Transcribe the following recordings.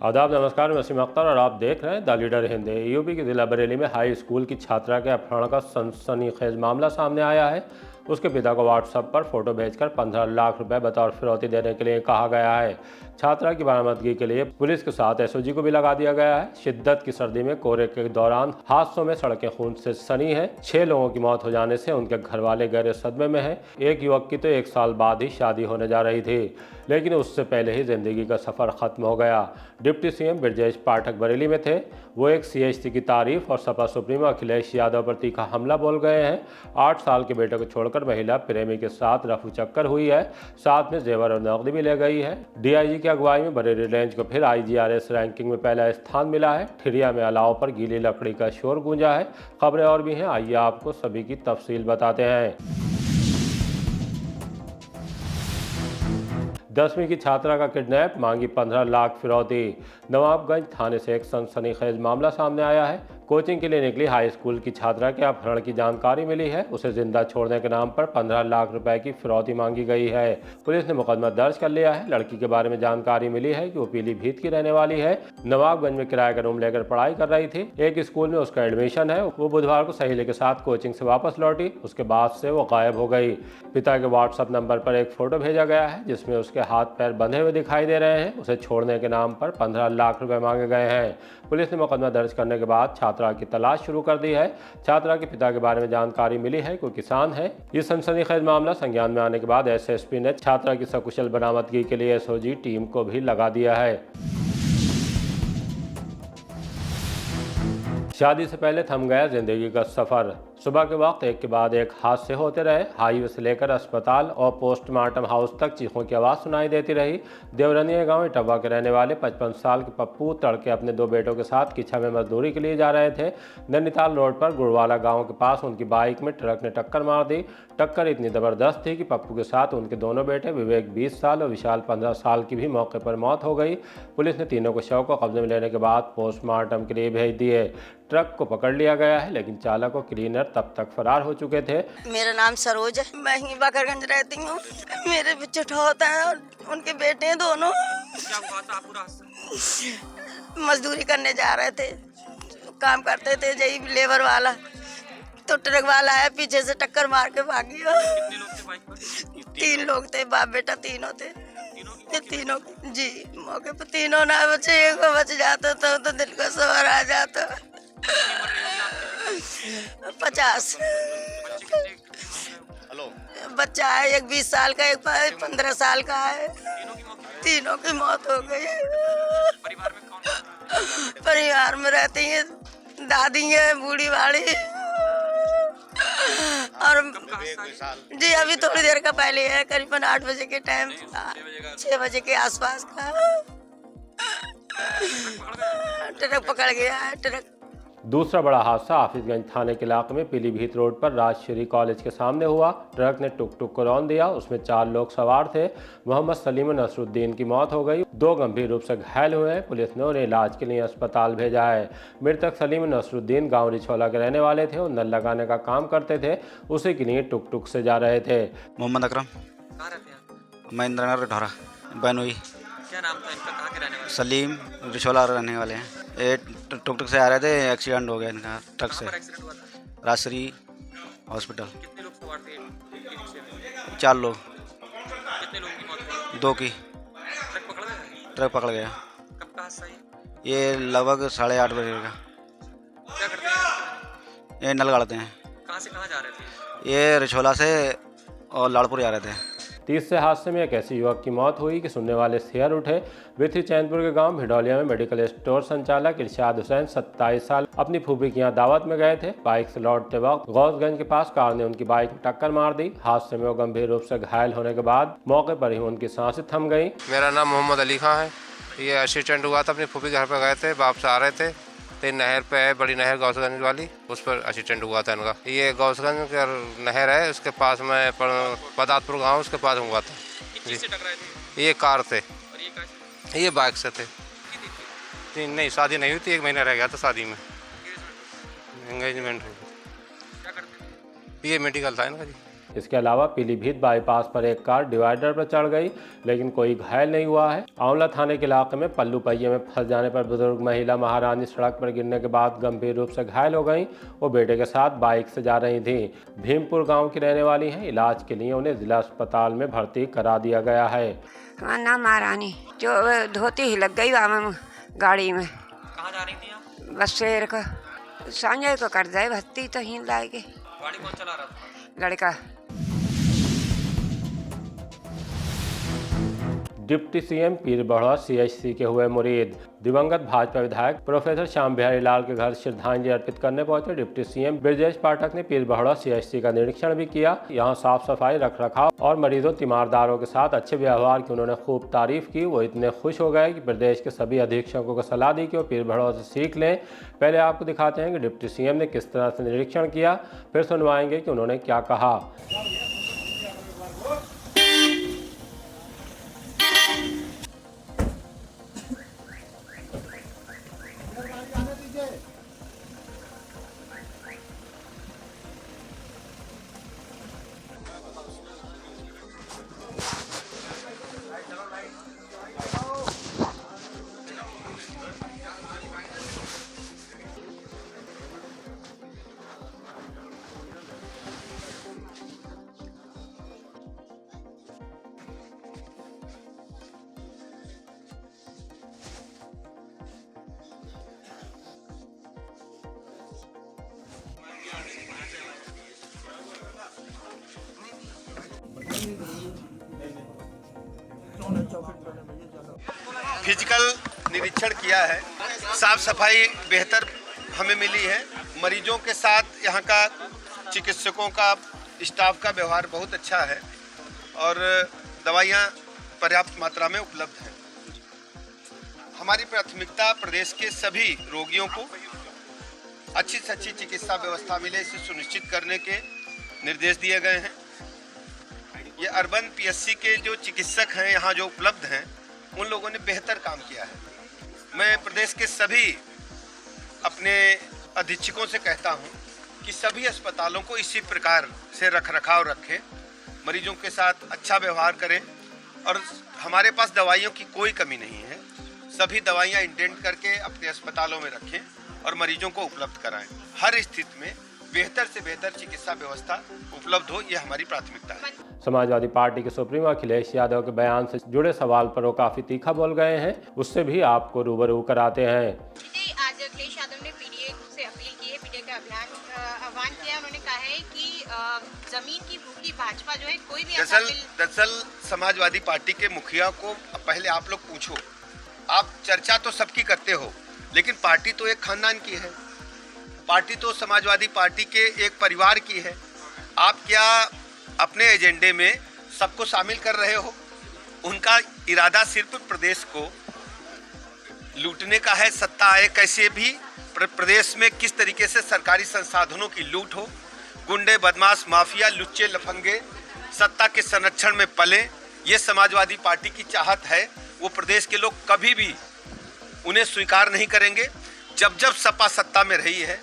आदाब, नमस्कार। मैं वसीम अख्तर और आप देख रहे हैं द लीडर हिंदी। यूपी के जिला बरेली में हाई स्कूल की छात्रा के अपहरण का सनसनीखेज मामला सामने आया है। उसके पिता को व्हाट्सएप पर फोटो भेजकर 15 लाख रुपए बतौर फिरौती देने के लिए कहा गया है। छात्रा की बरामदगी के लिए पुलिस के साथ एसओजी को भी लगा दिया गया है। शिद्दत की सर्दी में कोहरे के दौरान हादसों में सड़कें खून से सनी हैं। 6 लोगों की मौत हो जाने से उनके घर वाले गहरे सदमे में हैं। एक युवक की तो 1 साल बाद ही शादी होने जा रही थी, लेकिन उससे पहले ही जिंदगी का सफर खत्म हो गया। डिप्टी सीएम ब्रजेश पाठक बरेली में थे। वो एक सीएचसी की तारीफ और सपा सुप्रीमो अखिलेश यादव पर तीखा हमला बोल गए हैं। 8 साल के बेटे को छोड़कर महिला प्रेमी के साथ रफू चक्कर हुई है। साथ में जेवर और नकदी भी ले गई है। डीआईजी की अगुवाई में बरेली रेंज को फिर आईजीआरएस रैंकिंग में पहला स्थान मिला है। ठिरिया में अलाव पर गीली लकड़ी का शोर गूंजा है। खबरें और भी हैं, आइए आपको सभी की तफसील बताते हैं। 10वीं की छात्रा का किडनैप, मांगी 15 लाख फिरौती। नवाबगंज थाने से एक सनसनीखेज मामला सामने आया है। कोचिंग के लिए निकली हाई स्कूल की छात्रा के अपहरण की जानकारी मिली है। उसे जिंदा छोड़ने के नाम पर 15 लाख रुपए की फिरौती मांगी गई है। पुलिस ने मुकदमा दर्ज कर लिया है। लड़की के बारे में जानकारी मिली है कि वो पीलीभीत की रहने वाली है। नवाबगंज में किराए का रूम लेकर पढ़ाई कर रही थी। एक स्कूल में उसका एडमिशन है। वो बुधवार को सहेली के साथ कोचिंग से वापस लौटी। उसके बाद से वो गायब हो गई। पिता के व्हाट्सएप नंबर पर एक फोटो भेजा गया है जिसमें उसके हाथ पैर बंधे हुए दिखाई दे रहे हैं। उसे छोड़ने के नाम पर 15 लाख रुपए मांगे गए हैं। पुलिस ने मुकदमा दर्ज करने के बाद छात्रा की तलाश शुरू कर दी है। छात्रा के पिता के बारे में जानकारी मिली है, कोई किसान है। ये सनसनीखेज मामला संज्ञान में आने के बाद एसएसपी ने छात्रा की सकुशल बरामदगी के लिए एसओजी टीम को भी लगा दिया है। शादी से पहले थम गया जिंदगी का सफर। सुबह के वक्त एक के बाद एक हादसे होते रहे। हाईवे से लेकर अस्पताल और पोस्टमार्टम हाउस तक चीखों की आवाज़ सुनाई देती रही। देवरनिया गांव इटवा के रहने वाले 55 साल के पप्पू तड़के अपने 2 बेटों के साथ किच्छा में मजदूरी के लिए जा रहे थे। नैनीताल रोड पर गुड़वाला गांव के पास उनकी बाइक में ट्रक ने टक्कर मार दी। टक्कर इतनी ज़बरदस्त थी कि पप्पू के साथ उनके दोनों बेटे विवेक 20 साल और विशाल 15 साल की भी मौके पर मौत हो गई। पुलिस ने तीनों को शव को कब्जे में लेने के बाद पोस्टमार्टम के लिए भेज दिए। ट्रक को पकड़ लिया गया है, लेकिन चालक और क्लीनर तब तक फरार हो चुके थे। मेरा नाम सरोज है, मैं ही बकरगंज रहती हूँ। मेरे बच्चे होता है और उनके बेटे हैं दोनों। क्या हुआ था पूरा हादसा? मजदूरी करने जा रहे थे, काम करते थे यही लेबर वाला, तो ट्रक वाला आया पीछे से टक्कर मार के भाग गया। कितने लोग थे बाइक पर? 3 लोग थे, बाप बेटा तीनों थे। तीनों जी मौके पर तीनों ना बचे, एक बच जाता तो दिल का सवार आ जाता। 50। बच्चा है, एक 20 साल का, एक 15 साल का है। तीनों की मौत हो गई। परिवार में रहती है दादी है, बूढ़ी बाड़ी, और जी अभी थोड़ी देर का पहले है, करीबन 8 बजे के टाइम, 6 बजे के आसपास का ट्रक पकड़ गया है। ट्रक दूसरा बड़ा हादसा हाफिजगंज थाने के इलाके में पीलीभीत रोड पर राजश्री कॉलेज के सामने हुआ। ट्रक ने टुक टुक को रौंद दिया। उसमें 4 लोग सवार थे। मोहम्मद सलीम नसरुद्दीन की मौत हो गई। 2 गंभीर रूप से घायल हुए हैं। पुलिस ने उन्हें इलाज के लिए अस्पताल भेजा है। मृतक सलीम नसरुद्दीन गांव रिछोला के रहने वाले थे। वो नल लगाने का काम करते थे। उसी के लिए टुक टुक से जा रहे थे। मोहम्मद अकरम, कहाँ रहते हैं? महेंद्र नगर ढोरा, बनोई। क्या नाम था इनका, कहाँ के रहने वाले? सलीम रिछोला रहने वाले हैं। ये टुक टुक से आ रहे थे, एक्सीडेंट हो गया इनका ट्रक से। कहाँ पर एक्सीडेंट हुआ था? राजश्री हॉस्पिटल। कितने लोग सवार थे ई-रिक्शे में? 4 लोग, कितने लोगों की मौत हुई? 2 की। ट्रक पकड़ गया? ट्रक पकड़ गया। कब का हादसा ये? ये लगभग 8:30 बजे का। क्या करते हैं? ये नल गाड़ते हैं। कहाँ से कहाँ जा रहे थे? ये रिछोला से और लाड़पुर जा रहे थे। तीसरे हादसे में एक ऐसे युवक की मौत हुई कि सुनने वाले सिहर उठे। विथी चैनपुर के गांव भिडौलिया में मेडिकल स्टोर संचालक इरशाद हुसैन 27 साल अपनी फूफी के यहाँ दावत में गए थे। बाइक से लौटते वक्त गौसगंज के पास कार ने उनकी बाइक में टक्कर मार दी। हादसे में वो गंभीर रूप से घायल होने के बाद मौके पर ही उनकी सांसें थम गई। मेरा नाम मोहम्मद अली खां है। ये एक्सीडेंट हुआ था, अपनी फूफी के घर पर गए थे, वापस आ रहे थे तो नहर पे है, बड़ी नहर गौसगंज वाली, उस पर एक्सीडेंट हुआ था इनका। ये गौसगंज का नहर है, उसके पास में पदातपुर गांव, उसके पास हुआ था। किससे टकराए थे? ये कार थे, और ये कहाँ? ये बाइक से थे। नहीं, शादी नहीं हुई थी, 1 महीना रह गया था शादी में, एंगेजमेंट हुई। क्या करते थे? ये मेडिकल था इनका जी। इसके अलावा पीलीभीत बाईपास पर एक कार डिवाइडर पर चढ़ गई, लेकिन कोई घायल नहीं हुआ है। आंवला थाने के इलाके में पल्लू पहिए में फंस जाने पर बुजुर्ग महिला महारानी सड़क पर गिरने के बाद गंभीर रूप से घायल हो गई। वो बेटे के साथ बाइक से जा रही थी। भीमपुर गाँव की रहने वाली हैं। इलाज के लिए उन्हें जिला अस्पताल में भर्ती करा दिया गया है। हमारा नाम महारानी, जो धोती ही लग गई वहाँ गाड़ी में। कहाँ जा रही थी आप? बस शेर का सांझे को कर जाए भत्ती तो ही लाएगे। गाड़ी कौन चला रहा था? लड़का। डिप्टी सीएम पीर बढ़वा CHC के हुए मुरीद। दिवंगत भाजपा विधायक प्रोफेसर श्याम बिहारी लाल के घर श्रद्धांजलि अर्पित करने पहुंचे डिप्टी सीएम ब्रजेश पाठक ने पीर बढ़वा CHC का निरीक्षण भी किया। यहां साफ सफाई, रखरखाव और मरीजों तीमारदारों के साथ अच्छे व्यवहार की उन्होंने खूब तारीफ की। वो इतने खुश हो गए कि प्रदेश के सभी अधीक्षकों को सलाह दी कि वो पीर बढ़वा से सीख लें। पहले आपको दिखाते हैं कि डिप्टी सीएम ने किस तरह से निरीक्षण किया, फिर सुनवाएंगे कि उन्होंने क्या कहा। फिजिकल निरीक्षण किया है, साफ सफाई बेहतर हमें मिली है। मरीजों के साथ यहाँ का चिकित्सकों का, स्टाफ का व्यवहार बहुत अच्छा है और दवाइयाँ पर्याप्त मात्रा में उपलब्ध हैं। हमारी प्राथमिकता प्रदेश के सभी रोगियों को अच्छी से अच्छी चिकित्सा व्यवस्था मिले, इसे सुनिश्चित करने के निर्देश दिए गए हैं। ये अर्बन PSC के जो चिकित्सक हैं यहाँ जो उपलब्ध हैं, उन लोगों ने बेहतर काम किया है। मैं प्रदेश के सभी अपने अधीक्षकों से कहता हूँ कि सभी अस्पतालों को इसी प्रकार से रखरखाव रखें, मरीजों के साथ अच्छा व्यवहार करें और हमारे पास दवाइयों की कोई कमी नहीं है। सभी दवाइयाँ इंडेंट करके अपने अस्पतालों में रखें और मरीजों को उपलब्ध कराएं। हर स्थिति में बेहतर से बेहतर चिकित्सा व्यवस्था उपलब्ध हो, ये हमारी प्राथमिकता है। समाजवादी पार्टी के सुप्रीमो अखिलेश यादव के बयान से जुड़े सवाल पर वो काफी तीखा बोल गए हैं। उससे भी आपको रूबरू कराते हैं। आज अखिलेश यादव ने पीडीए से अपील की है, पीडीए का आह्वान किया। उन्होंने कहा है कि जमीन की भूखी भाजपा जो है कोई भी दरअसल समाजवादी पार्टी के मुखिया को पहले आप लोग पूछो। आप चर्चा तो सबकी करते हो, लेकिन पार्टी तो एक खानदान की है, पार्टी तो समाजवादी पार्टी के एक परिवार की है। आप क्या अपने एजेंडे में सबको शामिल कर रहे हो? उनका इरादा सिर्फ प्रदेश को लूटने का है। सत्ता आए कैसे भी, प्रदेश में किस तरीके से सरकारी संसाधनों की लूट हो, गुंडे, बदमाश, माफिया, लुच्चे, लफंगे सत्ता के संरक्षण में पले, ये समाजवादी पार्टी की चाहत है। वो प्रदेश के लोग कभी भी उन्हें स्वीकार नहीं करेंगे। जब जब सपा सत्ता में रही है,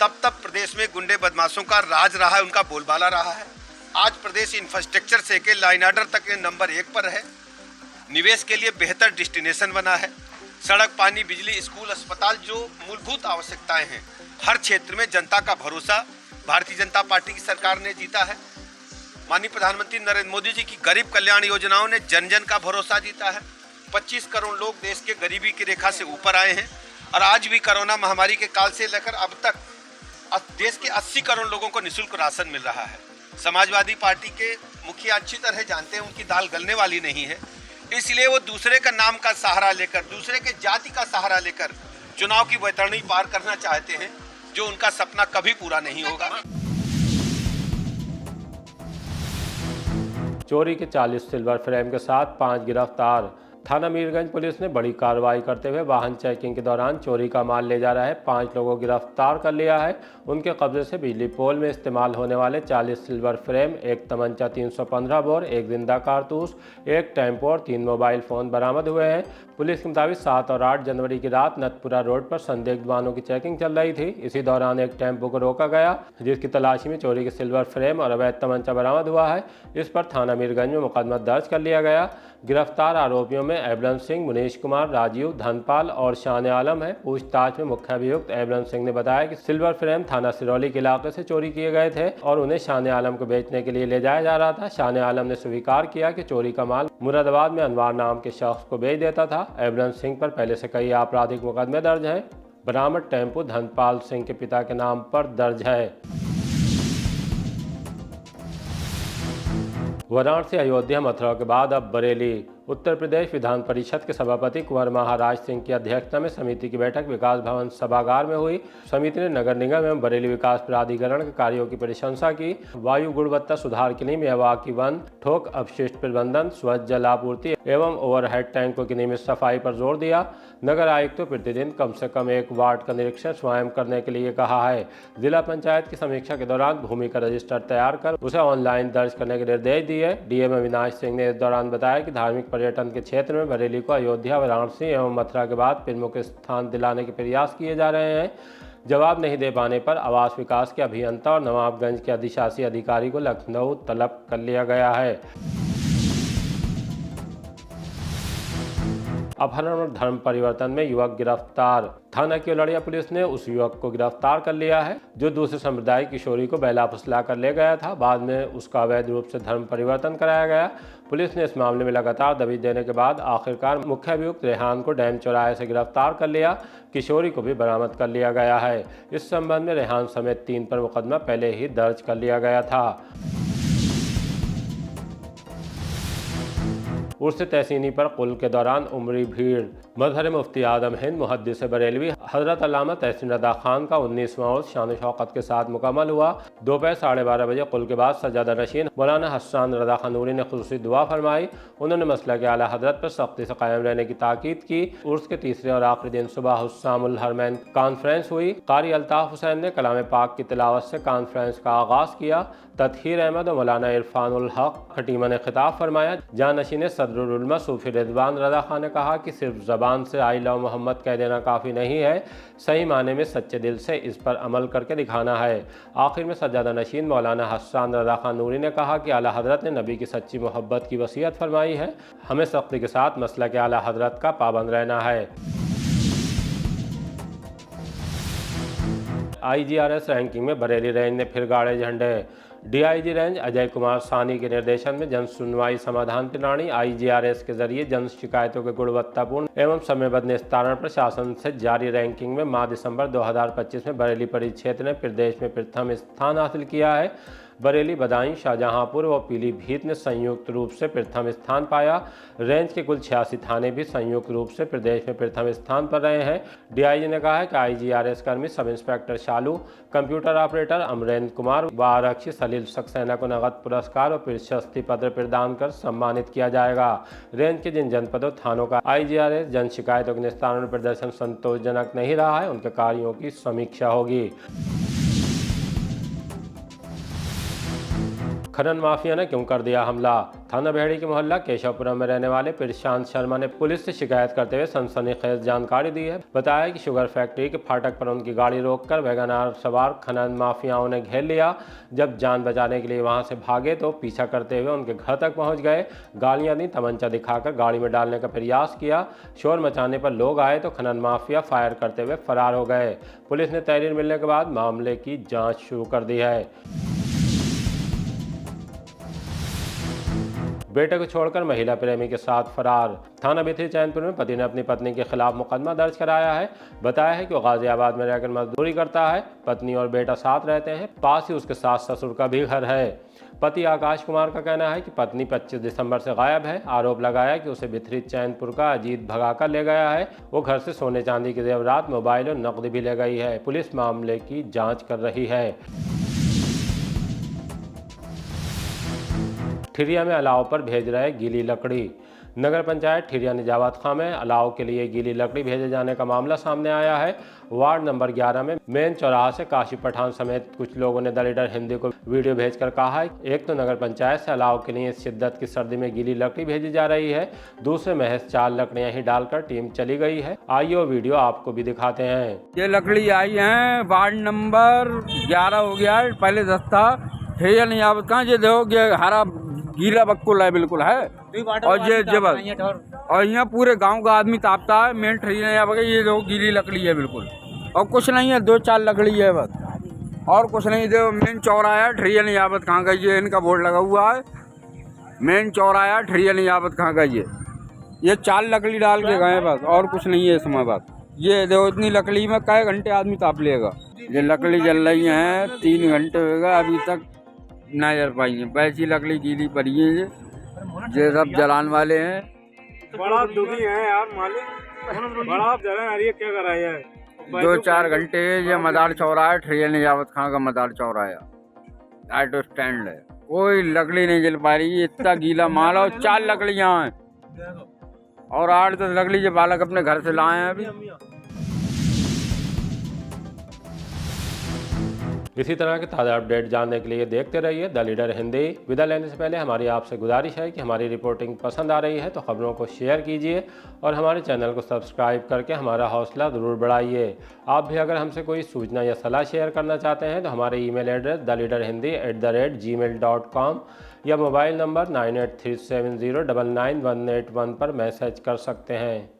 तब तब प्रदेश में गुंडे बदमाशों का राज रहा है, उनका बोलबाला रहा है। आज प्रदेश इंफ्रास्ट्रक्चर से के लाइन ऑर्डर तक नंबर 1 पर है। निवेश के लिए बेहतर डेस्टिनेशन बना है। सड़क, पानी, बिजली, स्कूल, अस्पताल, जो मूलभूत आवश्यकताएं हैं, हर क्षेत्र में जनता का भरोसा भारतीय जनता पार्टी की सरकार ने जीता है। माननीय प्रधानमंत्री नरेंद्र मोदी जी की गरीब कल्याण योजनाओं ने जन जन का भरोसा जीता है। 25 करोड़ लोग देश के गरीबी की रेखा से ऊपर आए हैं और आज भी कोरोना महामारी के काल से लेकर अब तक देश के 80 करोड़ लोगों को निःशुल्क राशन मिल रहा है। समाजवादी पार्टी के मुखिया अच्छी तरह जानते हैं उनकी दाल गलने वाली नहीं है, इसलिए वो दूसरे का नाम का सहारा लेकर, दूसरे के जाति का सहारा लेकर चुनाव की वैतरणी पार करना चाहते हैं, जो उनका सपना कभी पूरा नहीं होगा। चोरी के 40 सिल्वर फ्रेम के साथ 5 गिरफ्तार। थाना मीरगंज पुलिस ने बड़ी कार्रवाई करते हुए वाहन चेकिंग के दौरान चोरी का माल ले जा रहे 5 लोगों को गिरफ्तार कर लिया है। उनके कब्जे से बिजली पोल में इस्तेमाल होने वाले 40 सिल्वर फ्रेम, एक तमंचा 315 बोर, एक जिंदा कारतूस, एक टेम्पो और 3 मोबाइल फ़ोन बरामद हुए हैं। पुलिस के मुताबिक 7 और 8 जनवरी की रात नतपुरा रोड पर संदिग्ध वाहनों की चेकिंग चल रही थी। इसी दौरान एक टेम्पो को रोका गया, जिसकी तलाशी में चोरी के सिल्वर फ्रेम और अवैध तमंचा बरामद हुआ है। इस पर थाना मीरगंज में मुकदमा दर्ज कर लिया गया। गिरफ्तार आरोपियों में एबलन सिंह, मुनीश कुमार, राजीव, धनपाल और शान आलम है। पूछताछ में मुख्य अभियुक्त एबलन सिंह ने बताया कि सिल्वर फ्रेम थाना सिरौली के इलाके से चोरी किए गए थे और उन्हें शान आलम को बेचने के लिए ले जाया जा रहा था। शान आलम ने स्वीकार किया कि चोरी का माल मुरादाबाद में अनवार नाम के शख्स को बेच देता था। एबलन सिंह पर पहले से कई आपराधिक मुकदमे दर्ज हैं। बरामद टेम्पो धनपाल सिंह के पिता के नाम पर दर्ज है। वाराणसी, अयोध्या, मथुरा के बाद अब बरेली। उत्तर प्रदेश विधान परिषद के सभापति कुंवर महाराज सिंह की अध्यक्षता में समिति की बैठक विकास भवन सभागार में हुई। समिति ने नगर निगम एवं बरेली विकास प्राधिकरण के कार्यों की प्रशंसा की। वायु गुणवत्ता सुधार के लिए मेवाकी वन, ठोक अपशिष्ट प्रबंधन, स्वच्छ जल आपूर्ति एवं ओवरहेड टैंकों की नियमित सफाई पर जोर दिया। नगर आयुक्त को प्रतिदिन कम से कम 1 वार्ड का निरीक्षण स्वयं करने के लिए कहा है। जिला पंचायत की समीक्षा के दौरान भूमि का रजिस्टर तैयार कर उसे ऑनलाइन दर्ज करने के निर्देश दिए। डीएम अविनाश सिंह ने इस दौरान बताया कि धार्मिक पर्यटन के क्षेत्र में बरेली को अयोध्या, वाराणसी एवं मथुरा के बाद प्रमुख स्थान दिलाने के प्रयास किए जा रहे हैं। जवाब नहीं दे पाने पर आवास विकास के अभियंता और नवाबगंज के अधिशासी अधिकारी को लखनऊ तलब कर लिया गया है। अपहरण और धर्म परिवर्तन में युवक गिरफ्तार। थाना केवड़िया पुलिस ने उस युवक को गिरफ्तार कर लिया है जो दूसरे समुदाय की किशोरी को बहला फुसला कर ले गया था। बाद में उसका अवैध रूप से धर्म परिवर्तन कराया गया। पुलिस ने इस मामले में लगातार दबिश देने के बाद आखिरकार मुख्य अभियुक्त रेहान को डैम चौराहे से गिरफ्तार कर लिया। किशोरी को भी बरामद कर लिया गया है। इस संबंध में रेहान समेत 3 पर मुकदमा पहले ही दर्ज कर लिया गया था। उर्स तहसीनी पर कुल के दौरान उमड़ी भीड़। मजहर मुफ्ती आदम हिंद मुहद्दिस बरेलवी हजरत अल्लामा तहसीन रदा खान का 19वां उर्स शान शौकत के साथ मुकम्मल हुआ। दोपहर 12:30 बजे कुल के बाद सज्जादा नशीन मौलाना हसन रदा खान नूरी ने खुसूसी दुआ फरमाई। उन्होंने मसला के आला हजरत पर सख्ती से कायम रहने की ताकीद की। उर्स के तीसरे और आखिरी दिन सुबह हुस्सामुल हरमैन कॉन्फ्रेंस हुई। कारी अल्ताफ हुसैन ने कलाम पाक की तिलावत से कॉन्फ्रेंस का आगाज़ किया। ततहीर अहमद और मौलाना इरफानुल हक खटीमा ने खिताब फरमाया। जानशीन सदरुल उलमा सूफी रिजवान रदा खान ने कहा कि सिर्फ ज़बान से आई लव मोहम्मद कह देना काफ़ी नहीं है, सही माने में सच्चे दिल से इस पर अमल करके दिखाना है। आखिर में सज्जादा नशीन मौलाना हसन रदा खान नूरी ने कहा कि आला हजरत ने नबी की सच्ची मोहब्बत की वसीयत फरमाई है। हमें सख्ती के साथ मसला के आला हजरत का पाबंद रहना है। IGRS रैंकिंग में बरेली रेंज ने फिर गाड़े झंडे। DIG रेंज अजय कुमार सानी के निर्देशन में जन सुनवाई समाधान प्रणाली IGRS के जरिए जन शिकायतों के गुणवत्तापूर्ण एवं समयबद्ध निस्तारण प्रशासन से जारी रैंकिंग में माह दिसंबर 2025 में बरेली परिक्षेत्र ने प्रदेश में प्रथम स्थान हासिल किया है। बरेली, बदायूं, शाहजहांपुर व पीलीभीत ने संयुक्त रूप से प्रथम स्थान पाया। रेंज के कुल 86 थाने भी संयुक्त रूप से प्रदेश में प्रथम स्थान पर रहे हैं। DIG ने कहा है कि IGRS कर्मी सब इंस्पेक्टर शालू, कंप्यूटर ऑपरेटर अमरेंद्र कुमार व आरक्षी सलील सक्सेना को नगद पुरस्कार और प्रशस्ति पत्र प्रदान कर सम्मानित किया जाएगा। रेंज के जिन जनपदों थानों का IGRS जन शिकायतों के निस्तारण प्रदर्शन संतोषजनक नहीं रहा है, उनके कार्यों की समीक्षा होगी। खनन माफिया ने क्यों कर दिया हमला। थाना बेहड़ी के मोहल्ला केशवपुरम में रहने वाले प्रशांत शर्मा ने पुलिस से शिकायत करते हुए सनसनीखेज जानकारी दी है। बताया कि शुगर फैक्ट्री के फाटक पर उनकी गाड़ी रोककर वैगनार सवार खनन माफियाओं ने घेर लिया। जब जान बचाने के लिए वहां से भागे तो पीछा करते हुए उनके घर तक पहुंच गए। गालियां दी, तमंचा दिखाकर गाड़ी में डालने का प्रयास किया। शोर मचाने पर लोग आए तो खनन माफिया फायर करते हुए फरार हो गए। पुलिस ने तहरीर मिलने के बाद मामले की जाँच शुरू कर दी है। बेटे को छोड़कर महिला प्रेमी के साथ फरार। थाना बिथरी चैनपुर में पति ने अपनी पत्नी के खिलाफ मुकदमा दर्ज कराया है। बताया है कि वो गाजियाबाद में रहकर मजदूरी करता है। पत्नी और बेटा साथ रहते हैं। पास ही उसके सास ससुर का भी घर है। पति आकाश कुमार का कहना है कि पत्नी 25 दिसंबर से गायब है। आरोप लगाया कि उसे बिथरी चैनपुर का अजीत भगाकर ले गया है। वो घर से सोने चांदी के जेवरात, मोबाइल और नकदी भी ले गई है। पुलिस मामले की जाँच कर रही है। ठिरिया में अलाव पर भेज रहे गीली लकड़ी। नगर पंचायत ठिरिया निजावत खां में अलाव के लिए गीली लकड़ी भेजे जाने का मामला सामने आया है। वार्ड नंबर 11 में मेन चौराहा से काशी पठान समेत कुछ लोगों ने द लीडर हिंदी को वीडियो भेजकर कहा है, एक तो नगर पंचायत से अलाव के लिए शिद्दत की सर्दी में गीली लकड़ी भेजी जा रही है, दूसरे महज 4 लकड़ियां ही डालकर टीम चली गई है। आइए वो वीडियो आपको भी दिखाते हैं। ये लकड़ी आई है वार्ड नंबर 11 हो गया है, पहले 10 था। ठेरिया निजावत कहाँ ये देखो, ये हरा गीला बक्कुल है, बिल्कुल है। और ये जबल और यहाँ पूरे गांव का आदमी तापता है। मेन ठेरिया निजावत ये देखो गीली लकड़ी है बिल्कुल, और कुछ नहीं है, 2-4 लकड़ी है बस, और कुछ नहीं। देखो मेन चौराहा है ठेरिया निजावत कहाँ का, ये इनका बोर्ड लगा हुआ है। मेन चौराहा है ठेरिया निजावत कहाँ का, ये 4 लकड़ी डाल के गए बस, और कुछ नहीं है इसमें बस। ये देखो इतनी लकड़ी में कई घंटे आदमी ताप लेगा। ये लकड़ी जल रही है 3 घंटे होगा, अभी तक ना जल पाई है। वैसी लकड़ी गीली पड़ी है, ये सब जलाने वाले हैं। बड़ा दुखी है यार मालिक, बड़ा जलन आ रही है, क्या कर रहा है। 2-4 घंटे ये मदार चौराहा है, ठेरिया निजावत खां का मदार चौराहा है, ऑटो स्टैंड है, कोई लकड़ी नहीं जल पा रही। इतना गीला माल और 4 लकड़ियाँ हैं, और 8-10 लकड़ी जो बालक अपने घर से लाए हैं अभी। इसी तरह के ताज़ा अपडेट जानने के लिए देखते रहिए द लीडर हिंदी। विदा लेने से पहले हमारी आपसे गुजारिश है कि हमारी रिपोर्टिंग पसंद आ रही है तो खबरों को शेयर कीजिए और हमारे चैनल को सब्सक्राइब करके हमारा हौसला ज़रूर बढ़ाइए। आप भी अगर हमसे कोई सूचना या सलाह शेयर करना चाहते हैं तो हमारे ईमेल एड्रेस dalidarhindi@gmail.com या मोबाइल नंबर 9837099181 पर मैसेज कर सकते हैं।